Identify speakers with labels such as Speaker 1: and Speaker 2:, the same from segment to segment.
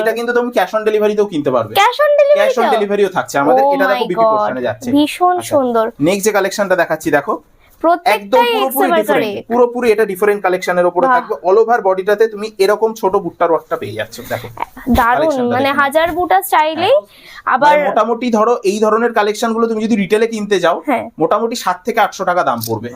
Speaker 1: এটা কিন্তু তুমি ক্যাশ অন ডেলিভারিতেও কিনতে পারবে,
Speaker 2: ক্যাশ অন
Speaker 1: ক্যাশ অন ডেলিভারিও থাকছে আমাদের। এটা দেখো বিপি পোর্শনে যাচ্ছে,
Speaker 2: ভীষণ সুন্দর।
Speaker 1: নেক্সট যে কালেকশনটা দেখাচ্ছি দেখো, একদম
Speaker 2: প্রত্যেকটাই
Speaker 1: পুরোপুরি ডিফারেন্ট, পুরোপুরি এটা ডিফারেন্ট কালেকশনের উপরে থাকবে। অল ওভার বডিটাতে তুমি এরকম ছোট বুটটার ওয়ার্কটা পেয়ে যাচ্ছ। দেখো
Speaker 2: দারুন, মানে হাজার বুটা চাইলেই। আবার
Speaker 1: মোটামুটি ধরো এই ধরনের কালেকশন গুলো তুমি যদি রিটেলে কিনতে যাও
Speaker 2: হ্যাঁ,
Speaker 1: মোটামুটি 7 থেকে 800 টাকা দাম পড়বে।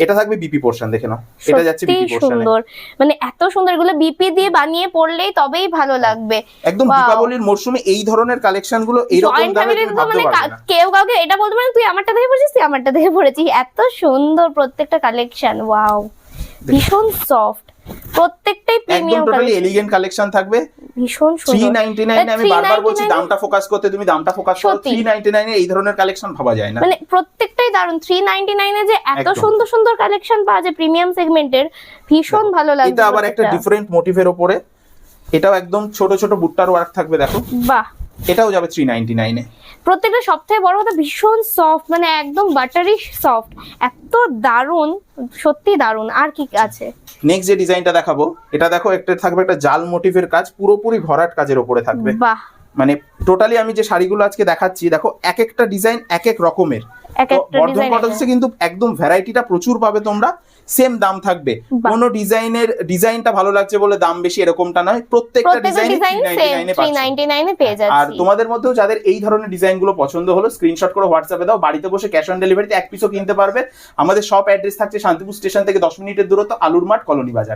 Speaker 1: এটা থাকবে বিপি পোর্শন, দেখে নাও এটা যাচ্ছে বিপি পোর্শনে।
Speaker 2: সুন্দর, মানে এত সুন্দর, এগুলো বিপি দিয়ে বানিয়ে পড়লেই তবেই ভালো লাগবে
Speaker 1: একদম। দীপাবলির মরশুমে এই ধরনের কালেকশন গুলো এইরকম দামে তুমি ভাবতে পারবে না।
Speaker 2: কেউ কাউকে এটা বলতে পারে তুই আমারটা দেখে পড়েছিস, তুই আমারটা দেখে পড়েছিস। এত সুন্দর প্রত্যেকটা কালেকশন, ওয়াও, ভীষণ সফট, প্রত্যেকটাই প্রিমিয়াম
Speaker 1: একদম টোটালি এলিগেন্ট কালেকশন থাকবে।
Speaker 2: ভীষণ সুন্দর।
Speaker 1: 399 আমি বারবার বলছি দামটা ফোকাস করতে, তুমি দামটা ফোকাস করো। 399 এ এই ধরনের কালেকশন ভাবা যায় না,
Speaker 2: মানে প্রত্যেকটাই দারুন। 399 এ যে এত সুন্দর সুন্দর কালেকশন পাওয়া যায় প্রিমিয়াম সেগমেন্টের, ভীষণ ভালো লাগে।
Speaker 1: এটা আবার একটা ডিফারেন্ট মোটিভের উপরে, এটাও একদম ছোট ছোট বুট্টার ওয়ার্ক থাকবে। দেখো
Speaker 2: বাহ,
Speaker 1: এটাও যাবে 399 এ।
Speaker 2: প্রত্যেকটা সবথেকে বড় কথা ভীষণ সফট, মানে একদম বাটারি সফট, এত দারুন, সত্যি দারুন। আর কি আছে?
Speaker 1: নেক্সট যে ডিজাইনটা দেখাবো, এটা দেখো একটা থাকবে একটা জাল মোটিভের কাজ, পুরোপুরি ভরাট কাজের উপরে থাকবে।
Speaker 2: বাহ,
Speaker 1: মানে টোটালি আমি যে শাড়িগুলো আজকে দেখাচ্ছি দেখো এক একটা ডিজাইন এক এক রকমের। বর্ধমান কটনসে কিন্তু একদম ভ্যারাইটিটা প্রচুর পাবে তোমরা, সেম দাম থাকবে। কোনো ডিজাইনটা ভালো লাগছে বলে দাম বেশি এরকমটা নয়, প্রত্যেকটা ডিজাইন
Speaker 2: 399 এ পেয়ে যাচ্ছি।
Speaker 1: আর তোমাদের মধ্যেও যাদের এই ধরনের ডিজাইনগুলো পছন্দ হলো স্ক্রিনশট করে হোয়াটসঅ্যাপে দাও, বাড়িতে বসে ক্যাশ অন ডেলিভারিতে এক পিসও কিনতে পারবে। আমাদের শপ অ্যাড্রেস থাকছে শান্তিপুর স্টেশন থেকে 10 মিনিটের দূরত্ব, আলুর মাঠ, কলোনি বাজার।